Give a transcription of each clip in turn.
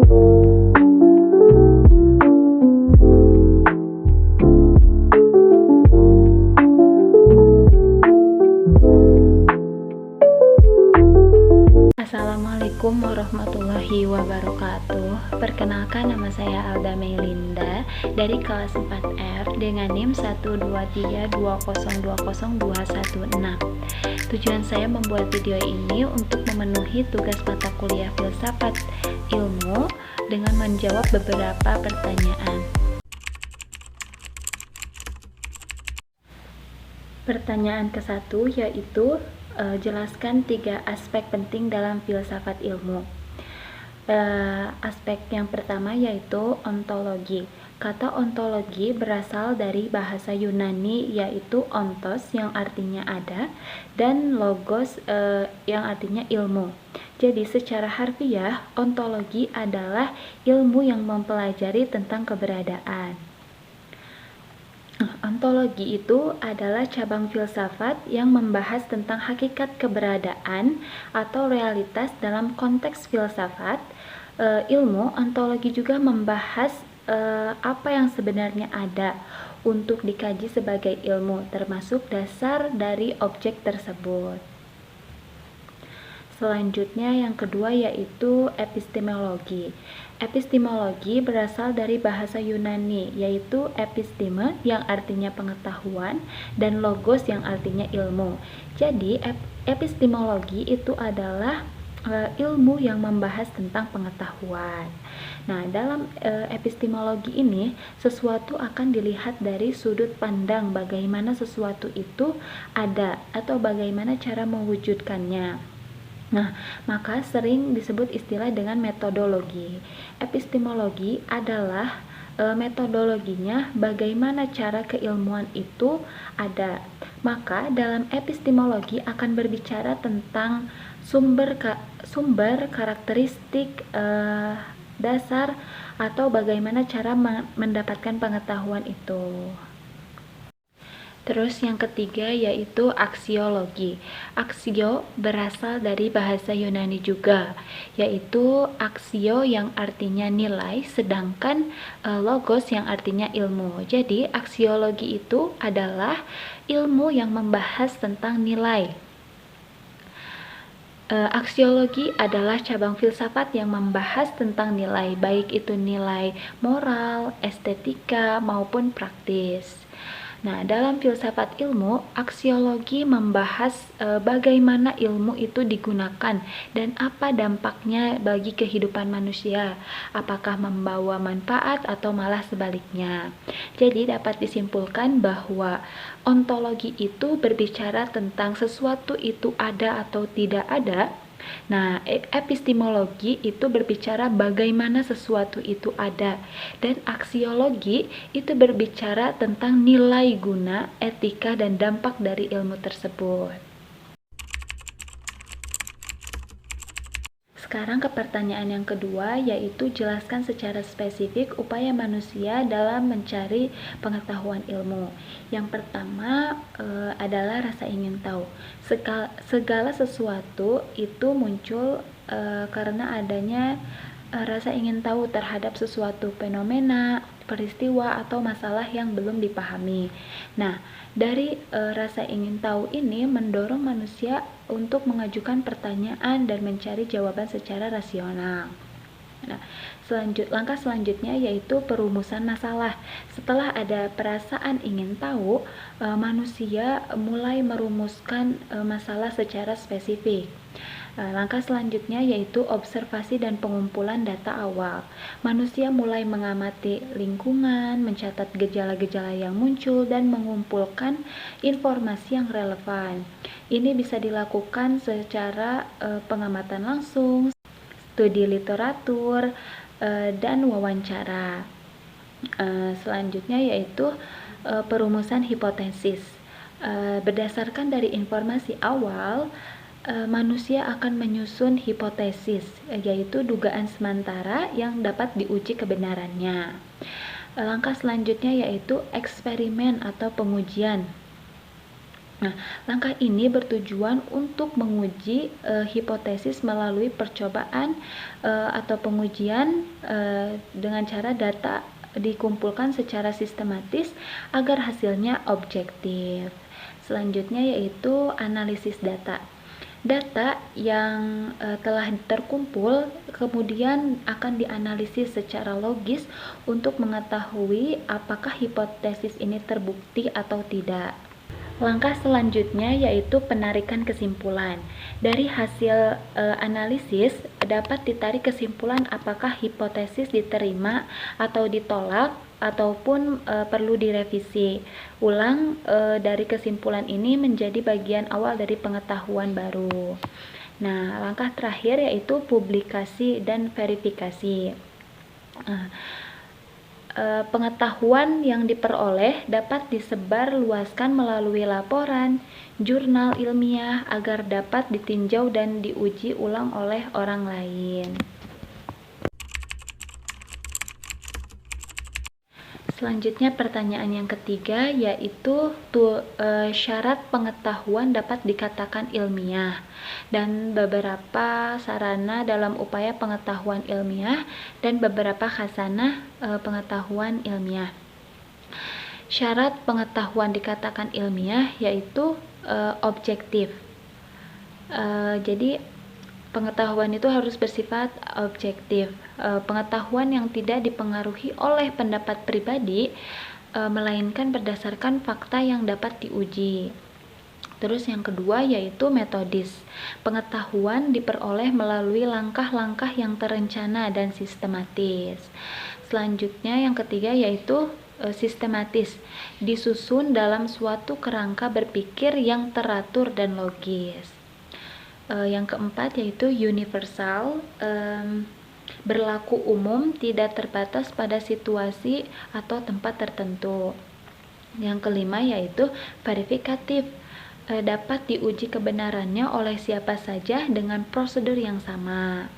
Assalamualaikum warahmatullahi wabarakatuh. Perkenalkan, nama saya Alda Meilinda dari kelas 4R dengan NIM 12320202116. Tujuan saya membuat video ini untuk memenuhi tugas mata kuliah filsafat ilmu dengan menjawab beberapa pertanyaan. Pertanyaan ke-1 yaitu jelaskan 3 aspek penting dalam filsafat ilmu. Aspek yang pertama yaitu ontologi. Kata ontologi berasal dari bahasa Yunani yaitu ontos yang artinya ada dan logos yang artinya ilmu. Jadi secara harfiah ontologi adalah ilmu yang mempelajari tentang keberadaan. Ontologi itu adalah cabang filsafat yang membahas tentang hakikat keberadaan atau realitas dalam konteks filsafat. Ilmu ontologi juga membahas apa yang sebenarnya ada untuk dikaji sebagai ilmu, termasuk dasar dari objek tersebut. Selanjutnya yang kedua yaitu epistemologi. Epistemologi berasal dari bahasa Yunani yaitu episteme yang artinya pengetahuan dan logos yang artinya ilmu. Jadi epistemologi itu adalah ilmu yang membahas tentang pengetahuan. Nah, dalam epistemologi ini sesuatu akan dilihat dari sudut pandang bagaimana sesuatu itu ada atau bagaimana cara mewujudkannya. Nah, maka sering disebut istilah dengan metodologi. Epistemologi adalah metodologinya bagaimana cara keilmuan itu ada. Maka dalam epistemologi akan berbicara tentang sumber karakteristik dasar atau bagaimana cara mendapatkan pengetahuan itu. Terus yang ketiga yaitu aksiologi. Aksio berasal dari bahasa Yunani juga, yaitu aksio yang artinya nilai, sedangkan logos yang artinya ilmu. Jadi aksiologi itu adalah ilmu yang membahas tentang nilai. Aksiologi adalah cabang filsafat yang membahas tentang nilai, baik itu nilai moral, estetika, maupun praktis. Nah, dalam filsafat ilmu, aksiologi membahas bagaimana ilmu itu digunakan dan apa dampaknya bagi kehidupan manusia, apakah membawa manfaat atau malah sebaliknya. Jadi dapat disimpulkan bahwa ontologi itu berbicara tentang sesuatu itu ada atau tidak ada. Nah, epistemologi itu berbicara bagaimana sesuatu itu ada, dan aksiologi itu berbicara tentang nilai guna, etika, dan dampak dari ilmu tersebut. Sekarang ke pertanyaan yang kedua, yaitu jelaskan secara spesifik upaya manusia dalam mencari pengetahuan ilmu. Yang pertama adalah rasa ingin tahu. Segala sesuatu itu muncul karena adanya rasa ingin tahu terhadap sesuatu fenomena, peristiwa, atau masalah yang belum dipahami. Nah, dari rasa ingin tahu ini mendorong manusia untuk mengajukan pertanyaan dan mencari jawaban secara rasional. Nah, langkah selanjutnya yaitu perumusan masalah. Setelah ada perasaan ingin tahu, manusia mulai merumuskan masalah secara spesifik. Langkah selanjutnya yaitu observasi dan pengumpulan data awal. Manusia mulai mengamati lingkungan, mencatat gejala-gejala yang muncul, dan mengumpulkan informasi yang relevan. Ini bisa dilakukan secara pengamatan langsung, studi literatur, dan wawancara. Selanjutnya yaitu perumusan hipotesis. Berdasarkan dari informasi awal, manusia akan menyusun hipotesis, yaitu dugaan sementara yang dapat diuji kebenarannya. Langkah selanjutnya yaitu eksperimen atau pengujian. Nah, langkah ini bertujuan untuk menguji hipotesis melalui percobaan atau pengujian dengan cara data dikumpulkan secara sistematis agar hasilnya objektif. Selanjutnya yaitu analisis data. Data yang telah terkumpul kemudian akan dianalisis secara logis untuk mengetahui apakah hipotesis ini terbukti atau tidak. Langkah selanjutnya yaitu penarikan kesimpulan. Dari hasil analisis dapat ditarik kesimpulan apakah hipotesis diterima atau ditolak ataupun perlu direvisi ulang. Dari kesimpulan ini menjadi bagian awal dari pengetahuan baru. Nah, langkah terakhir yaitu publikasi dan verifikasi. Pengetahuan yang diperoleh dapat disebar luaskan melalui laporan, jurnal ilmiah agar dapat ditinjau dan diuji ulang oleh orang lain. Selanjutnya pertanyaan yang ketiga yaitu syarat pengetahuan dapat dikatakan ilmiah dan beberapa sarana dalam upaya pengetahuan ilmiah dan beberapa khasanah pengetahuan ilmiah. Syarat pengetahuan dikatakan ilmiah yaitu objektif. Jadi pengetahuan itu harus bersifat objektif. Pengetahuan yang tidak dipengaruhi oleh pendapat pribadi, melainkan berdasarkan fakta yang dapat diuji. Terus yang kedua yaitu metodis. Pengetahuan diperoleh melalui langkah-langkah yang terencana dan sistematis. Selanjutnya yang ketiga yaitu sistematis. Disusun dalam suatu kerangka berpikir yang teratur dan logis. Yang keempat yaitu universal, berlaku umum, tidak terbatas pada situasi atau tempat tertentu. Yang kelima yaitu verifikatif, dapat diuji kebenarannya oleh siapa saja dengan prosedur yang sama.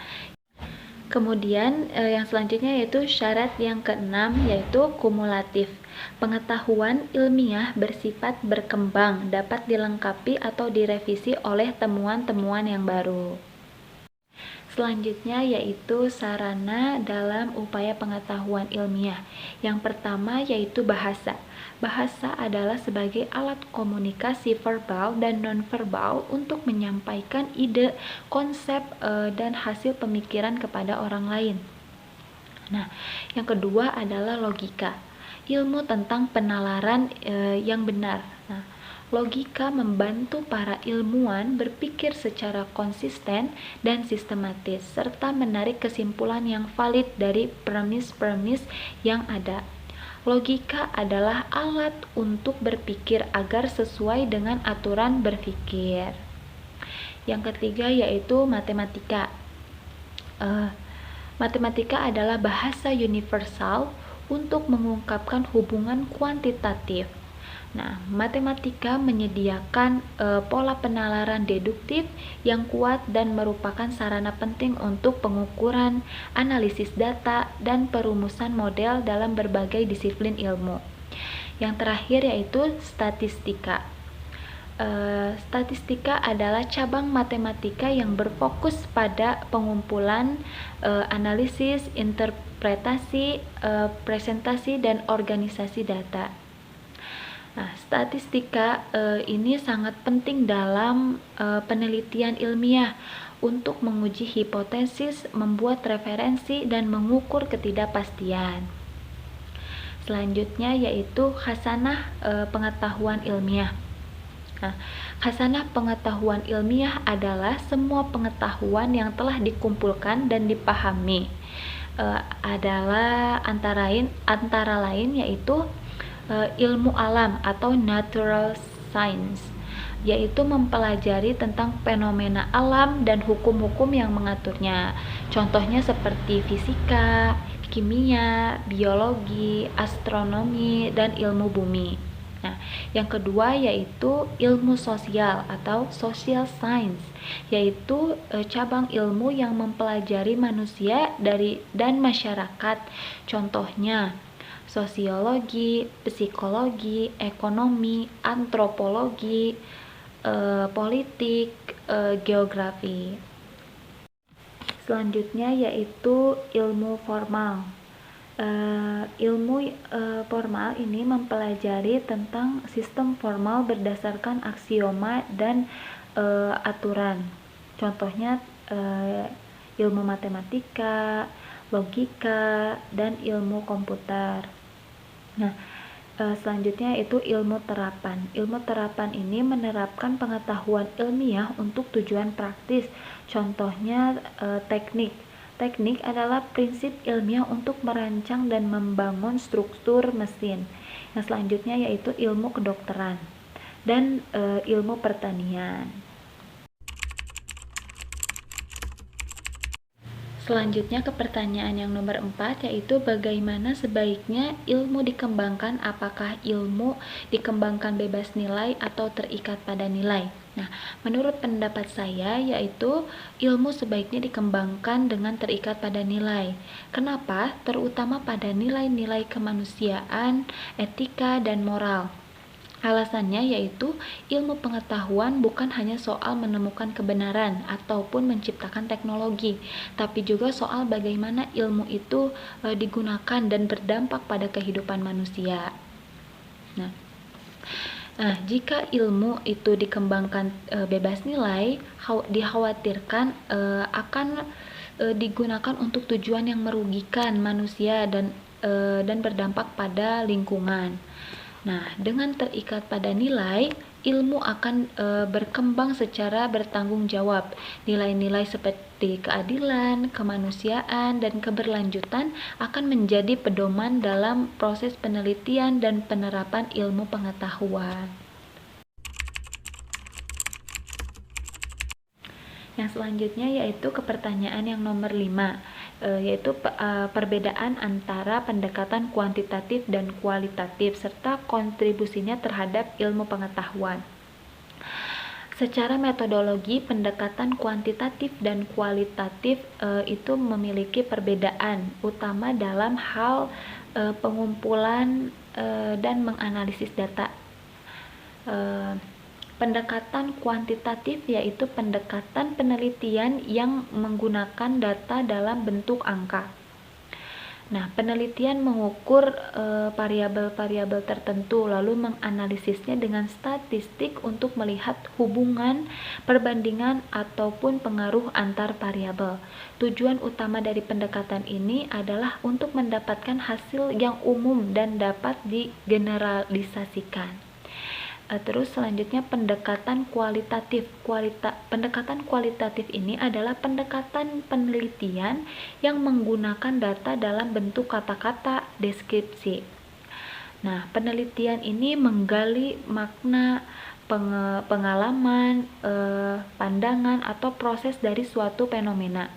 Kemudian yang selanjutnya yaitu syarat yang keenam yaitu kumulatif. Pengetahuan ilmiah bersifat berkembang, dapat dilengkapi atau direvisi oleh temuan-temuan yang baru. Selanjutnya yaitu sarana dalam upaya pengetahuan ilmiah. Yang pertama yaitu bahasa. Bahasa adalah sebagai alat komunikasi verbal dan nonverbal untuk menyampaikan ide, konsep, dan hasil pemikiran kepada orang lain. Nah, yang kedua adalah logika. Ilmu tentang penalaran yang benar. Nah, logika membantu para ilmuwan berpikir secara konsisten dan sistematis, serta menarik kesimpulan yang valid dari premis-premis yang ada. Logika adalah alat untuk berpikir agar sesuai dengan aturan berpikir. Yang ketiga yaitu matematika. Matematika adalah bahasa universal untuk mengungkapkan hubungan kuantitatif. Nah, matematika menyediakan pola penalaran deduktif yang kuat dan merupakan sarana penting untuk pengukuran, analisis data, dan perumusan model dalam berbagai disiplin ilmu. Yang terakhir yaitu statistika. Statistika adalah cabang matematika yang berfokus pada pengumpulan, analisis, interpretasi, presentasi, dan organisasi data. Nah, statistika ini sangat penting dalam penelitian ilmiah untuk menguji hipotesis, membuat referensi, dan mengukur ketidakpastian. Selanjutnya yaitu khasanah pengetahuan ilmiah. Nah, khasanah pengetahuan ilmiah adalah semua pengetahuan yang telah dikumpulkan dan dipahami. Adalah antara lain yaitu ilmu alam atau natural science, yaitu mempelajari tentang fenomena alam dan hukum-hukum yang mengaturnya. Contohnya seperti fisika, kimia, biologi, astronomi, dan ilmu bumi. Nah, yang kedua yaitu ilmu sosial atau social science, yaitu cabang ilmu yang mempelajari manusia dan masyarakat. Contohnya sosiologi, psikologi, ekonomi, antropologi, politik, geografi. Selanjutnya yaitu ilmu formal. Ilmu formal ini mempelajari tentang sistem formal berdasarkan aksioma dan aturan. Contohnya ilmu matematika, logika, dan ilmu komputer. Nah, selanjutnya itu ilmu terapan. Ilmu terapan ini menerapkan pengetahuan ilmiah untuk tujuan praktis. Contohnya teknik. Teknik adalah prinsip ilmiah untuk merancang dan membangun struktur mesin. Yang selanjutnya yaitu ilmu kedokteran dan ilmu pertanian. Selanjutnya ke pertanyaan yang nomor 4, yaitu bagaimana sebaiknya ilmu dikembangkan, apakah ilmu dikembangkan bebas nilai atau terikat pada nilai. Nah, menurut pendapat saya yaitu ilmu sebaiknya dikembangkan dengan terikat pada nilai. Kenapa? Terutama pada nilai-nilai kemanusiaan, etika, dan moral. Alasannya yaitu ilmu pengetahuan bukan hanya soal menemukan kebenaran ataupun menciptakan teknologi, tapi juga soal bagaimana ilmu itu digunakan dan berdampak pada kehidupan manusia. Nah, jika ilmu itu dikembangkan bebas nilai, dikhawatirkan akan digunakan untuk tujuan yang merugikan manusia dan berdampak pada lingkungan. Nah, dengan terikat pada nilai, ilmu akan berkembang secara bertanggung jawab. Nilai-nilai seperti keadilan, kemanusiaan, dan keberlanjutan akan menjadi pedoman dalam proses penelitian dan penerapan ilmu pengetahuan. Yang selanjutnya yaitu ke pertanyaan yang nomor 5, yaitu perbedaan antara pendekatan kuantitatif dan kualitatif serta kontribusinya terhadap ilmu pengetahuan. Secara metodologi, pendekatan kuantitatif dan kualitatif itu memiliki perbedaan utama dalam hal pengumpulan dan menganalisis data. Pendekatan kuantitatif yaitu pendekatan penelitian yang menggunakan data dalam bentuk angka. Nah, penelitian mengukur variabel-variabel tertentu lalu menganalisisnya dengan statistik untuk melihat hubungan, perbandingan, ataupun pengaruh antar variabel. Tujuan utama dari pendekatan ini adalah untuk mendapatkan hasil yang umum dan dapat digeneralisasikan. Terus selanjutnya pendekatan kualitatif. Pendekatan kualitatif ini adalah pendekatan penelitian yang menggunakan data dalam bentuk kata-kata deskripsi. Nah, penelitian ini menggali makna, pengalaman, pandangan, atau proses dari suatu fenomena.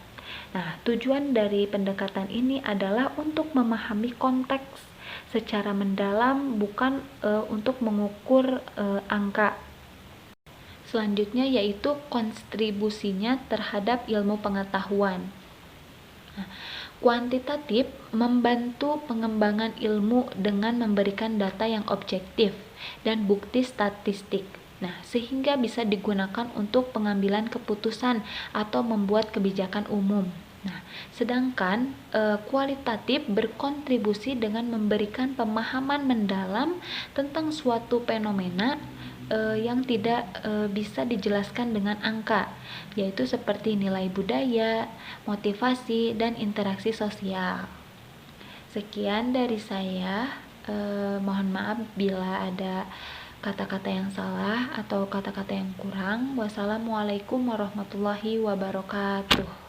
Nah, tujuan dari pendekatan ini adalah untuk memahami konteks secara mendalam, bukan untuk mengukur angka. Selanjutnya yaitu kontribusinya terhadap ilmu pengetahuan. Nah, kuantitatif membantu pengembangan ilmu dengan memberikan data yang objektif dan bukti statistik. Nah, sehingga bisa digunakan untuk pengambilan keputusan atau membuat kebijakan umum. Nah, sedangkan kualitatif berkontribusi dengan memberikan pemahaman mendalam tentang suatu fenomena yang tidak bisa dijelaskan dengan angka, yaitu seperti nilai budaya, motivasi, dan interaksi sosial. Sekian dari saya. Mohon maaf bila ada kata-kata yang salah atau kata-kata yang kurang. Wassalamualaikum warahmatullahi wabarakatuh.